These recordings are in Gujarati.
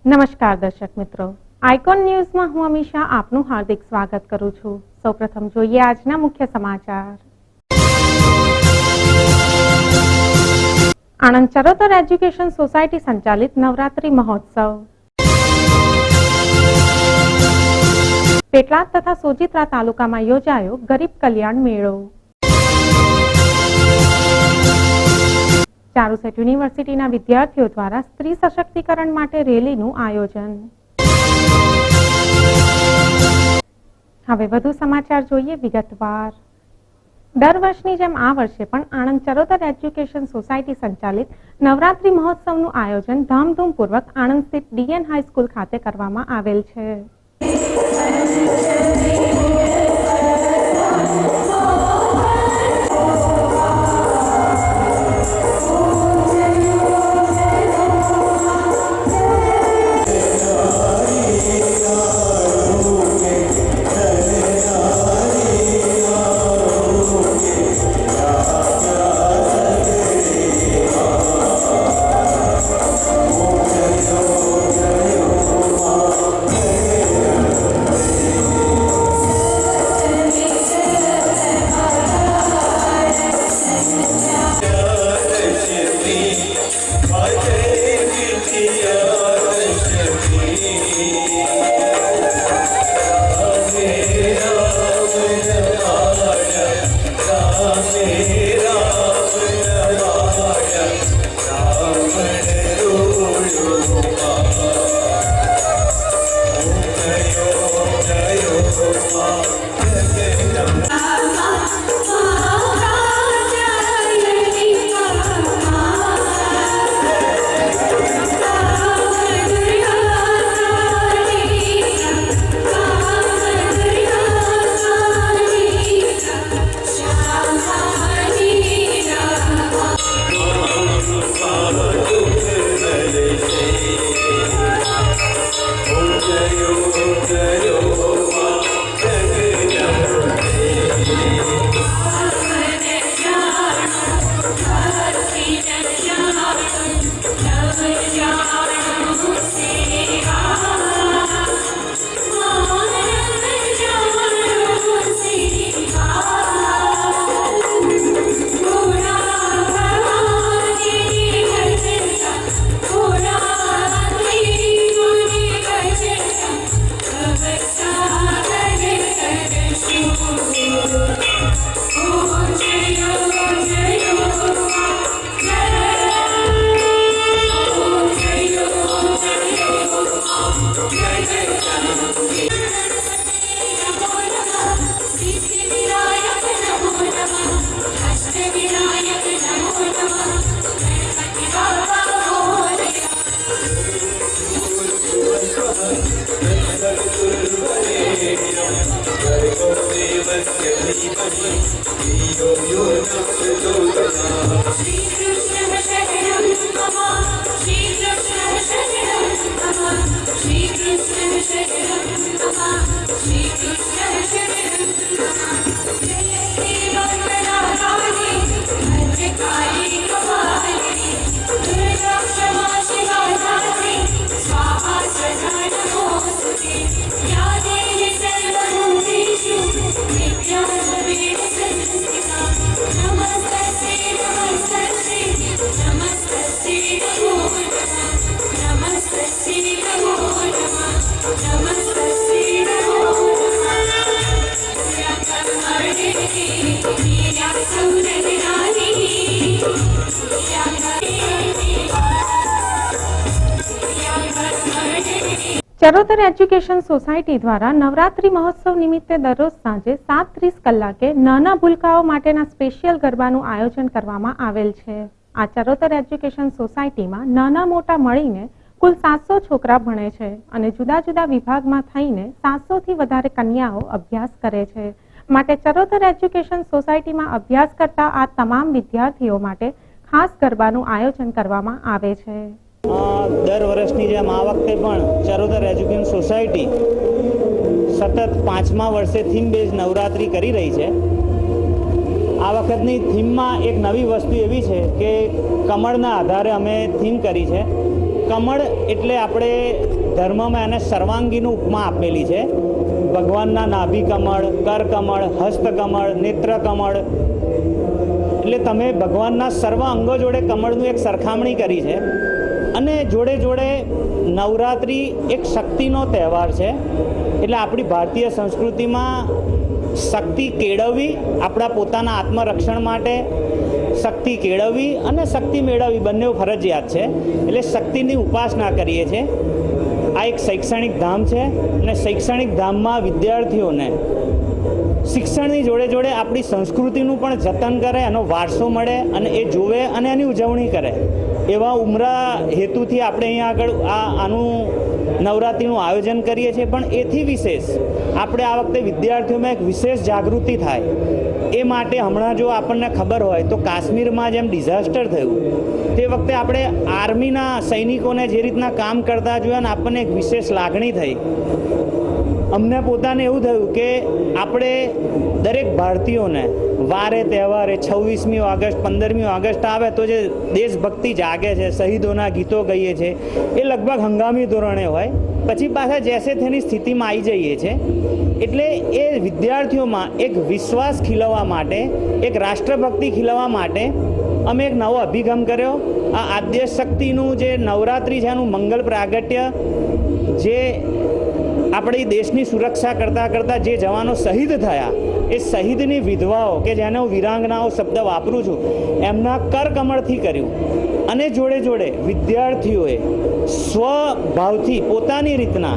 નમસ્કાર દર્શક મિત્રો, આઇકોન ન્યૂઝમાં હું અમીષા આપનું હાર્દિક સ્વાગત કરું છું। સૌપ્રથમ જોઈએ આજના મુખ્ય સમાચાર। આણંદ ચરોતર એજ્યુકેશન સોસાયટી સંચાલિત નવરાત્રી મહોત્સવ। પેટલાદ તથા સોજિત્રા તાલુકામાં યોજાયો ગરીબ કલ્યાણ મેળો। ચારુસેટ યુનિવર્સિટીના વિદ્યાર્થીઓ દ્વારા સ્ત્રી સશક્તિકરણ માટે રેલીનું આયોજન। હવે વધુ સમાચાર જોઈએ વિગતવાર। દર વર્ષની જેમ આ વર્ષે પણ આણંદ ચરોતર એજ્યુકેશન સોસાયટી સંચાલિત નવરાત્રી મહોત્સવનું આયોજન ધામધૂમપૂર્વક આણંદ સ્થિત ડીએન હાઈસ્કૂલ ખાતે કરવામાં આવેલ છે। ચરોતર એજ્યુકેશન સોસાયટી દ્વારા નવરાત્રી મહોત્સવ નિમિત્તે દરરોજ સાંજે 7:30 કલાકે નાના ભૂલકાઓ માટેના સ્પેશિયલ ગરબાનું આયોજન કરવામાં આવેલ છે। આ ચરોતર એજ્યુકેશન સોસાયટીમાં નાના મોટા મળીને કુલ 700 છોકરા ભણે છે અને જુદા જુદા વિભાગમાં થઈને 700 થી વધારે કન્યાઓ અભ્યાસ કરે છે। માટે ચરોતર એજ્યુકેશન સોસાયટીમાં અભ્યાસ કરતા આ તમામ વિદ્યાર્થીઓ માટે ખાસ ગરબાનું આયોજન કરવામાં આવે છે। દર વર્ષની જેમ આ વખતે પણ ચરોતર એજ્યુકેશન સોસાયટી સતત 5મા વર્ષે થીમ બેઝ નવરાત્રી કરી રહી છે। આ વખતની થીમમાં એક નવી વસ્તુ એવી છે કે કમળના આધારે અમે થીમ કરી છે। કમળ એટલે આપણે ધર્મમાં એને સર્વાંગીનું ઉપમા આપેલી છે. ભગવાનના નાભિ કમળ, કર કમળ, હસ્ત કમળ, નેત્ર કમળ, એટલે તમે ભગવાનના સર્વ અંગો જોડે કમળનું એક સરખામણી કરી છે. અને જોડે જોડે નવરાત્રિ એક શક્તિનો તહેવાર છે. એટલે આપણી ભારતીય સંસ્કૃતિમાં શક્તિ કેળવવી, આપણા પોતાના આત્મરક્ષણ માટે શક્તિ કેળવવી અને શક્તિ મેળવવી બંને ફરજિયાત છે. એટલે શક્તિની ઉપાસના કરીએ છીએ. આ એક શૈક્ષણિક ધામ છે અને શૈક્ષણિક ધામમાં વિદ્યાર્થીઓને શિક્ષણની જોડે જોડે આપણી સંસ્કૃતિનું પણ જતન કરે, એનો વારસો મળે અને એ જોવે અને એની ઉજવણી કરે. એવા ઉમરા હેતુથી આપણે અહીંયા આગળ આનું નવરાત્રિનું આયોજન કરીએ છીએ. પણ એથી વિશેષ આપણે આ વખતે વિદ્યાર્થીઓમાં એક વિશેષ જાગૃતિ થાય એ માટે હમણાં જો આપણને ખબર હોય તો કાશ્મીરમાં જેમ ડિઝાસ્ટર થયું તે વખતે આપણે આર્મીના સૈનિકોને જે રીતના કામ કરતા જોયા ને આપણને એક વિશેષ લાગણી થઈ. અમને પોતાને એવું થયું કે આપણે દરેક ભારતીયોને વારે તહેવારે 26મી ઓગસ્ટ, 15મી ઓગસ્ટ આવે તો જે દેશભક્તિ જાગે છે, શહીદોના ગીતો ગાઈએ છીએ, એ લગભગ હંગામી ધોરણે હોય, પછી પાછા જેસે તેની સ્થિતિમાં આવી જઈએ છીએ. એટલે એ વિદ્યાર્થીઓમાં એક વિશ્વાસ ખીલવવા માટે, એક રાષ્ટ્રભક્તિ ખીલવવા માટે અમે એક નવો અભિગમ કર્યો. આ આદ્ય શક્તિનું જે નવરાત્રિ છે એનું મંગલ પ્રાગટ્ય, જે આપણી દેશની સુરક્ષા કરતાં જે જવાનો શહીદ થયા એ શહીદની વિધવાઓ, કે જેને હું વિરાંગનાઓ શબ્દ વાપરું છું, એમના કરકમળથી કર્યું. અને જોડે જોડે વિદ્યાર્થીઓએ સ્વભાવથી પોતાની રીતના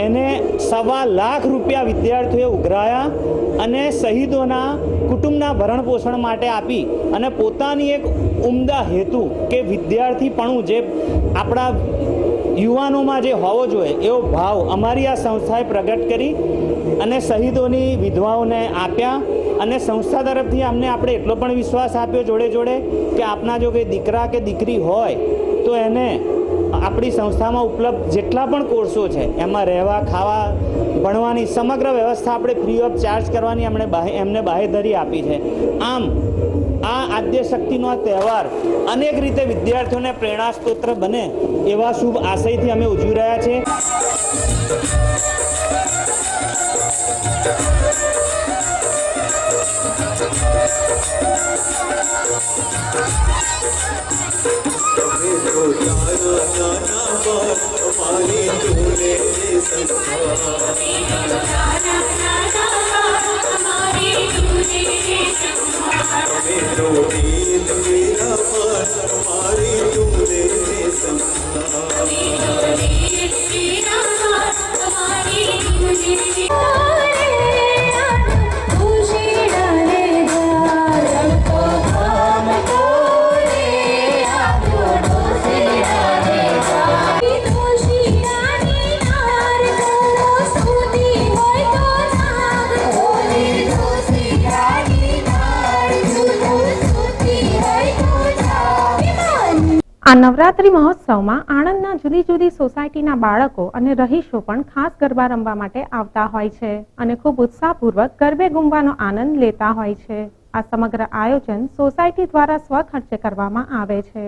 એને 1.25 લાખ રૂપિયા વિદ્યાર્થીઓએ ઉઘરાયા અને શહીદોના કુટુંબના ભરણ પોષણ માટે આપી અને પોતાની એક ઉમદા હેતુ કે વિદ્યાર્થીપણું જે આપણા યુવાનોમાં જે હોવો જોઈએ એવો ભાવ અમારી આ સંસ્થાએ પ્રગટ કરી અને શહીદોની વિધવાઓને આપ્યા. અને સંસ્થા તરફથી અમને આપણે એટલો પણ વિશ્વાસ આપ્યો જોડે જોડે કે આપના જો કોઈ દીકરા કે દીકરી હોય તો એને આપણી સંસ્થામાં ઉપલબ્ધ જેટલા પણ કોર્સો છે એમાં રહેવા, ખાવા, ભણવાની સમગ્ર વ્યવસ્થા આપણે ફ્રી ઓફ ચાર્જ કરવાની એમને બાહેધરી આપી છે. આમ આ આદ્ય શક્તિનો આ તહેવાર અનેક રીતે વિદ્યાર્થીઓને પ્રેરણા સ્ત્રોત બને એવા શુભ આશયથી અમે ઉજવી રહ્યા છીએ. આ નવરાત્રી મહોત્સવમાં આણંદના જુદી જુદી સોસાયટીના બાળકો અને રહીશો પણ ખાસ ગરબા રમવા માટે આવતા હોય છે અને ખૂબ ઉત્સાહપૂર્વક ગરબે ઘૂમવાનો આનંદ લેતા હોય છે. આ સમગ્ર આયોજન સોસાયટી દ્વારા સ્વખર્ચે કરવામાં આવે છે.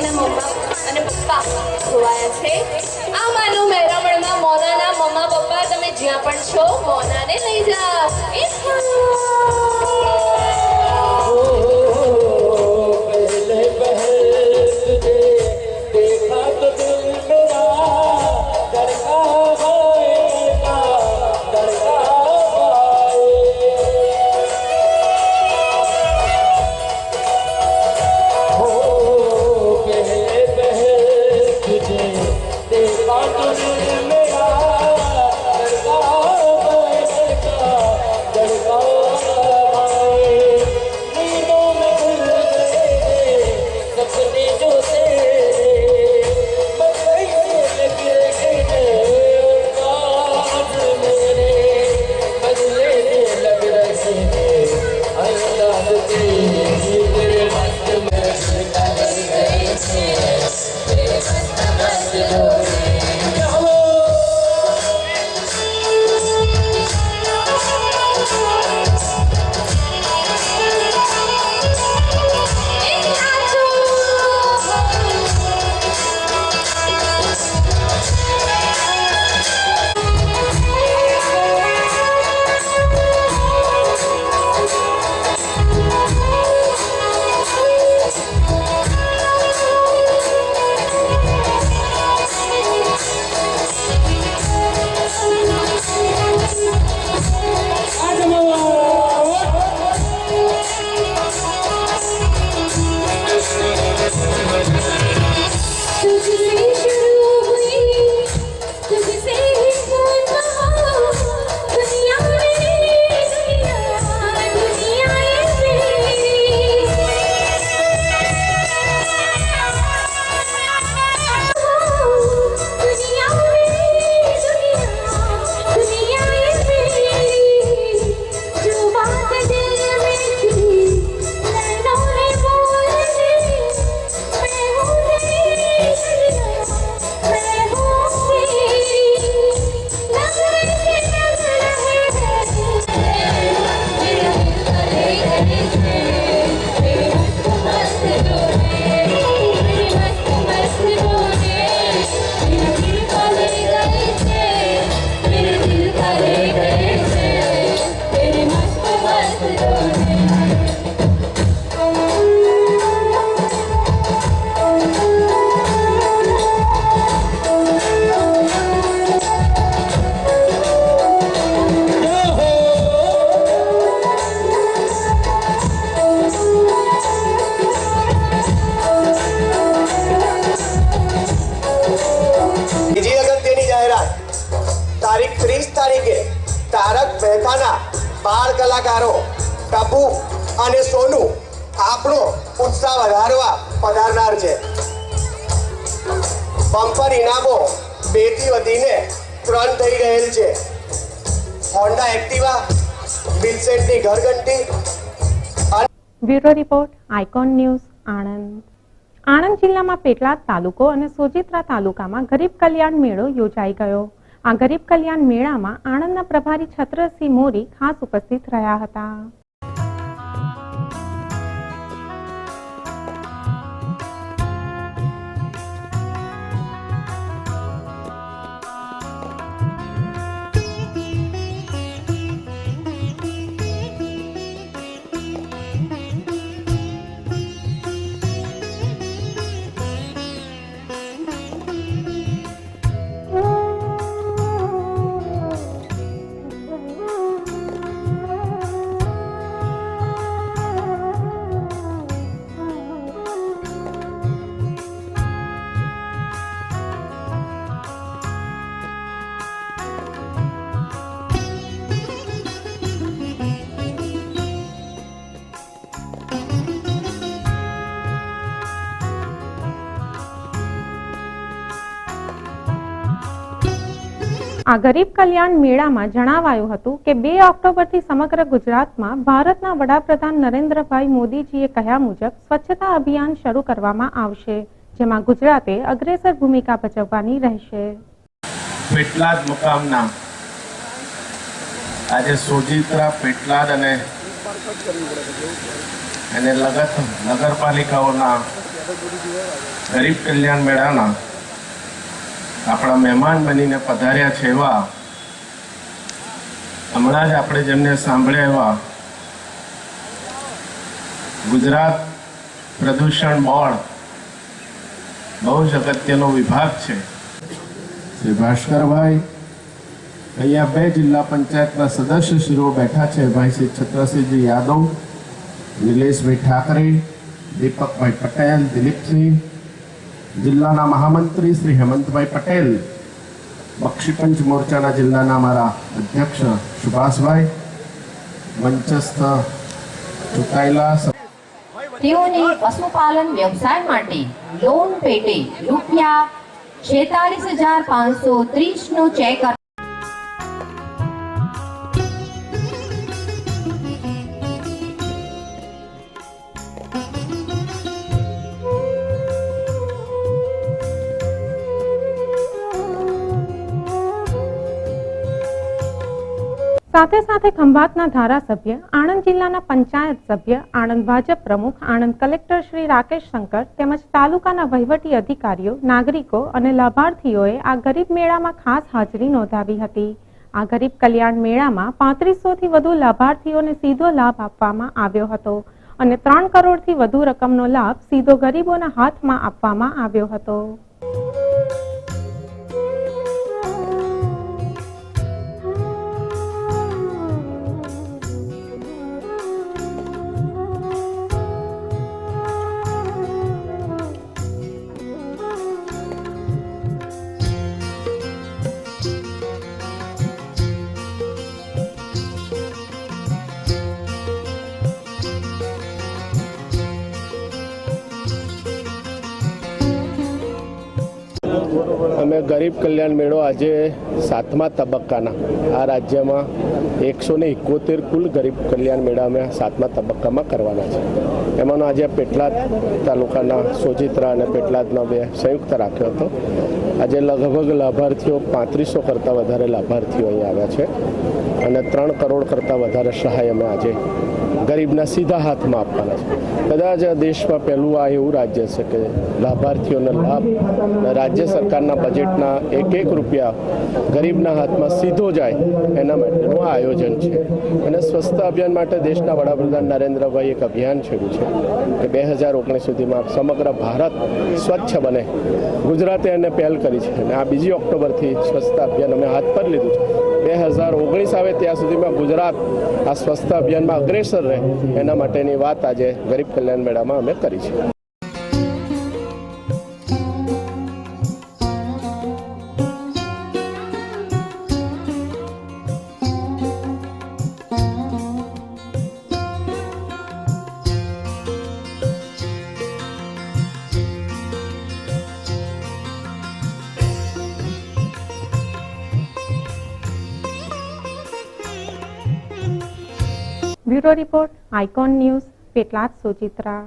એના મમ્મા અને પપ્પા ખોવાયા છે. આ માનું મેરામણમાં મોનાના મમ્મા પપ્પા તમે જ્યાં પણ છો મોનાને લઈ જાઓ. पहले पहल तुझे देखा तो दिल मेरा धड़का हो पहले पहल तुझे देखा तो दिल मेरा धड़का नींदों में भूल गए सपने जो तेरे मैं कैसे लगे काज मेरे बदले लग रहे हैं अंदाज तेरे मस्त मस्त कर गए थे तेरे मस्त मस्त તારીખ 30 તારીખે તારક મહેતાના બાળ કલાકારો ટપુ અને સોનુ આપણો ઉત્સાહ વધારવા પધારનાર છે. બમ્પર ઇનામો 2 થી વધીને 3 થઈ ગયેલ છે. હોન્ડા એક્ટિવા, વિલ્સેન્ટની ઘરઘંટી. Bureau report icon news Anand. Anand જિલ્લામાં પેટલાદ તાલુકો અને સોજિત્રા તાલુકામાં ગરીબ કલ્યાણ મેળો યોજાઈ ગયો. આ ગરીબ કલ્યાણ મેળામાં આણંદના પ્રભારી છત્રસિંહ મોરી ખાસ ઉપસ્થિત રહ્યા હતા. આ ગરીબ કલ્યાણ મેળામાં જણાવાયું હતું કે 2 ઓક્ટોબરથી સમગ્ર ગુજરાતમાં ભારતના વડાપ્રધાન નરેન્દ્રભાઈ મોદીજીએ કહ્યા મુજબ સ્વચ્છતા અભિયાન શરૂ કરવામાં આવશે, જેમાં ગુજરાતે અગ્રેસર ભૂમિકા ભજવવાની રહેશે. પેટલાદ મુકામના આજે સોજિત્રા, પેટલાદ અને લગત નગરપાલિકાઓના ગરીબ કલ્યાણ મેળાના આપણા મહેમાન બનીને પધાર્યા છે એવા હમણાં જ આપણે જેમને સાંભળ્યા એવા ગુજરાત પ્રદૂષણ બોર્ડ બહુ જ અગત્યનો વિભાગ છે. શ્રી ભાસ્કરભાઈ, અહીંયા 2 જિલ્લા પંચાયતના સદસ્યશ્રીઓ બેઠા છે. ભાઈ શ્રી છત્રસિંહજી યાદવ, નિલેશભાઈ ઠાકરે, દીપકભાઈ પટેલ, દિલીપસિંહ, જિલ્લાના મહામંત્રી શ્રી હેમંતભાઈ પટેલ, બક્ષીપંચ મોરચાના જિલ્લાના અમારા અધ્યક્ષ સુભાષભાઈ, મંચસ્થ ચૂંટાયેલા તેઓને પશુપાલન વ્યવસાય માટે લોન પેટે રૂપિયા 46,530 નો ચેક સાથે સાથે ખંભાતના ધારાસભ્ય, આણંદ જિલ્લાના પંચાયત સભ્ય, આણંદ ભાજપ પ્રમુખ, આણંદ કલેક્ટર શ્રી રાકેશ શંકર તેમજ તાલુકાના વહીવટી અધિકારીઓ, નાગરિકો અને લાભાર્થીઓએ આ ગરીબ મેળામાં ખાસ હાજરી નોંધાવી હતી. આ ગરીબ કલ્યાણ મેળામાં 3500 થી વધુ લાભાર્થીઓને સીધો લાભ આપવામાં આવ્યો હતો અને 3 કરોડથી વધુ રકમનો લાભ સીધો ગરીબોના હાથમાં આપવામાં આવ્યો હતો. અમે ગરીબ કલ્યાણ મેળો આજે 7મા તબક્કાના આ રાજ્યમાં 171 કુલ ગરીબ કલ્યાણ મેળા અમે 7મા તબક્કામાં કરવાના છે. એમાંનો આજે પેટલાદ તાલુકાના સોજિત્રા અને પેટલાદનો 2 સંયુક્ત રાખ્યો હતો. આજે લગભગ લાભાર્થીઓ 3500 કરતાં વધારે લાભાર્થીઓ અહીં આવ્યા છે અને 3 કરોડ કરતાં વધારે સહાય અમે આજે ગરીબના સીધા હાથમાં આપવાના છે. કદાચ દેશમાં પહેલું આ એવું રાજ્ય છે કે લાભાર્થીઓને લાભ રાજ્ય સરકારના બજેટના 1 રૂપિયા ગરીબના હાથમાં સીધો જાય એના માટેનું આ આયોજન છે. અને સ્વચ્છતા અભિયાન માટે દેશના વડાપ્રધાન નરેન્દ્રભાઈ એક અભિયાન છેડ્યું છે કે 2019 સુધીમાં સમગ્ર ભારત સ્વચ્છ બને. ગુજરાતે એને પહેલ કરી છે અને આ 2 ઓક્ટોબરથી સ્વચ્છતા અભિયાન અમે હાથ પર લીધું છે. 2019 આવે ત્યાં સુધીમાં ગુજરાત આ સ્વચ્છતા અભિયાનમાં અગ્રેસર રહે એના માટેની વાત આજે ગરીબ કલ્યાણ મેળામાં અમે કરી છે. Bureau report, icon news, Petlad Sojitra.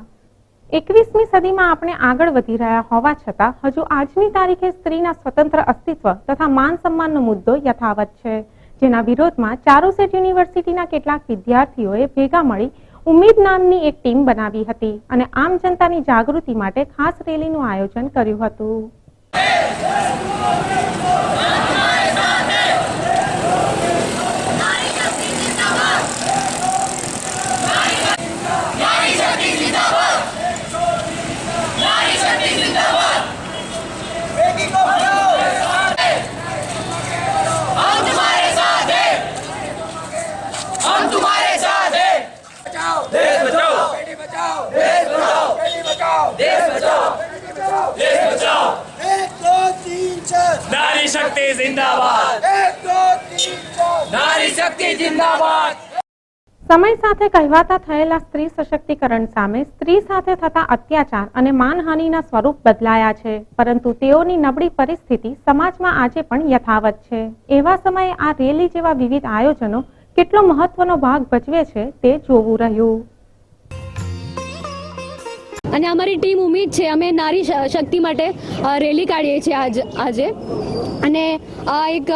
21મી સદીમાં આપણે આગળ વધી રહ્યા હોવા છતાં હજુ આજની તારીખે સ્ત્રીના સ્વતંત્ર અસ્તિત્વ તથા માન સન્માનનો મુદ્દો યથાવત છે, જેના વિરોધમાં ચારુસેટ યુનિવર્સિટીના કેટલાક વિદ્યાર્થીઓએ ભેગા મળી ઉમ્મીદ નામની એક ટીમ બનાવી હતી અને આમ જનતાની જાગૃતિ માટે ખાસ રેલીનું આયોજન કર્યું હતું. नारी शक्ति जिंदाबाद, 1 2 3 4 नारी शक्ति जिंदाबाद. સમય સાથે કહેવાતા થયેલા સ્ત્રી સશક્તિકરણ સામે સ્ત્રી સાથે થતા અત્યાચાર અને માનહાનિના સ્વરૂપ બદલાયા છે, પરંતુ તેઓની નબળી પરિસ્થિતિ સમાજમાં આજે પણ યથાવત છે. એવા સમયે આ રેલી જેવા વિવિધ આયોજનો કેટલો મહત્વનો ભાગ ભજવે છે તે જોવું રહ્યું. અને અમારી ટીમ ઉમ્મીદ છે, અમે નારી શક્તિ માટે રેલી કાઢીએ છીએ આજે અને આ એક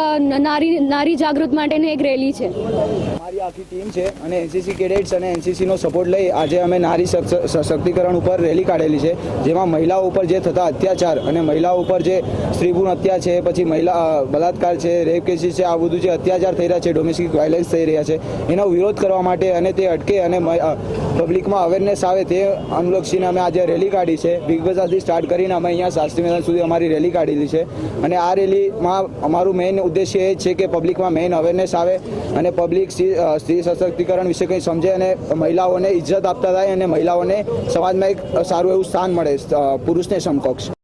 નારી જાગૃત માટેની એક રેલી છે. અમારી આખી ટીમ છે અને એનસીસી કેડેટ્સ અને એનસીસીનો સપોર્ટ લઈ આજે અમે નારી સશક્તિકરણ ઉપર રેલી કાઢેલી છે, જેમાં મહિલાઓ ઉપર જે થતા અત્યાચાર અને મહિલાઓ ઉપર જે સ્ત્રીભૂણ હત્યા છે, પછી મહિલા બલાત્કાર છે, રેપ કેસીસ છે, આ બધું જે અત્યાચાર થઈ રહ્યા છે, ડોમેસ્ટિક વાયલન્સ થઈ રહ્યા છે, એનો વિરોધ કરવા માટે અને તે અટકે અને પબ્લિકમાં અવેરનેસ આવે તે અનુલક્ષીને અમે આજે રેલી કાઢી છે. બિગ બજારથી સ્ટાર્ટ કરીને અમે અહીંયા શાસ્ત્રી મેદાન સુધી અમારી રેલી કાઢેલી છે અને આ રેલીમાં અમારું મેઇન ઉદ્દેશ્ય એ છે કે પબ્લિકમાં મેઇન અવેરનેસ આવે અને પબ્લિક સ્ત્રી સશક્તિકરણ વિશે કંઈ સમજે અને મહિલાઓને ઇજ્જત આપતા થાય અને મહિલાઓને સમાજમાં એક સારું એવું સ્થાન મળે પુરુષને સમકક્ષ.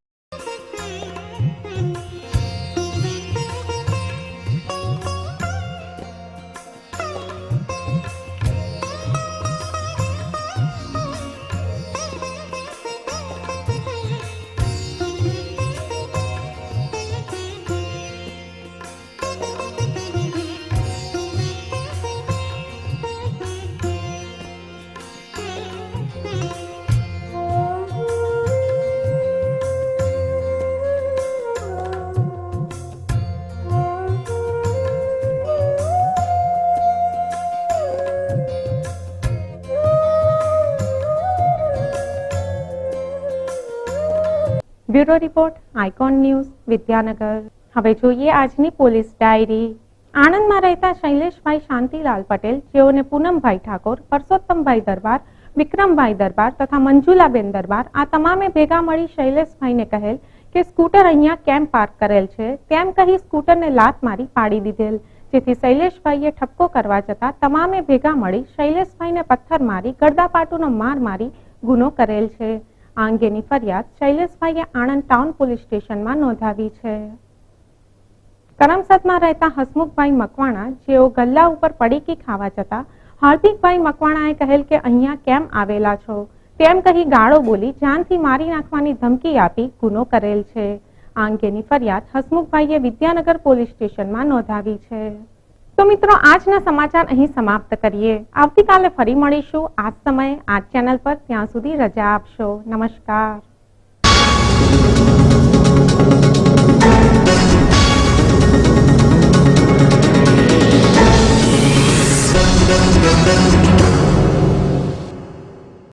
Bureau report, icon news, Vidyanagar. હવે જોઈએ આજની પોલીસ ડાયરી. આણંદમાં રહેતા શૈલેષભાઈ શાંતિલાલ પટેલ, જેઓને પૂનમભાઈ ઠાકોર, પરસોત્તમભાઈ દરબાર, વિક્રમભાઈ દરબાર તથા મંજુલાબેન દરબાર આ તમામે ભેગા મળી શૈલેષભાઈને કહેલ કે સ્કૂટર અહીંયા કેમ પાર્ક કરેલ છે તેમ કહી સ્કૂટરને લાત મારી પાડી દીધેલ, જેથી શૈલેષભાઈએ ઠપકો કરવા જતા તમામે ભેગા મળી શૈલેષભાઈને પથ્થર મારી ગળદાપાટુનો માર મારી ગુનો કરેલ છે. આ અંગેની ફરિયાદ શૈલેષભાઈએ આણંદ ટાઉન પોલીસ સ્ટેશનમાં નોંધાવી છે. કરમસદમાં રહેતા હસમુખભાઈ મકવાણા, જેઓ ગલ્લા ઉપર પડીકી ખાવા જતા હાર્દિકભાઈ મકવાણાએ કહેલ કે અહીંયા કેમ આવેલા છો તેમ કહી ગાળો બોલી જાનથી મારી નાખવાની ધમકી આપી ગુનો કરેલ છે. આ અંગેની ફરિયાદ હસમુખભાઈએ વિદ્યાનગર પોલીસ સ્ટેશનમાં નોંધાવી છે. તો મિત્રો, આજના સમાચાર અહીં સમાપ્ત કરીએ. આવતીકાલે ફરી મળીશું આ જ સમયે આ ચેનલ પર. ત્યાં સુધી રજા આપશો. નમસ્કાર.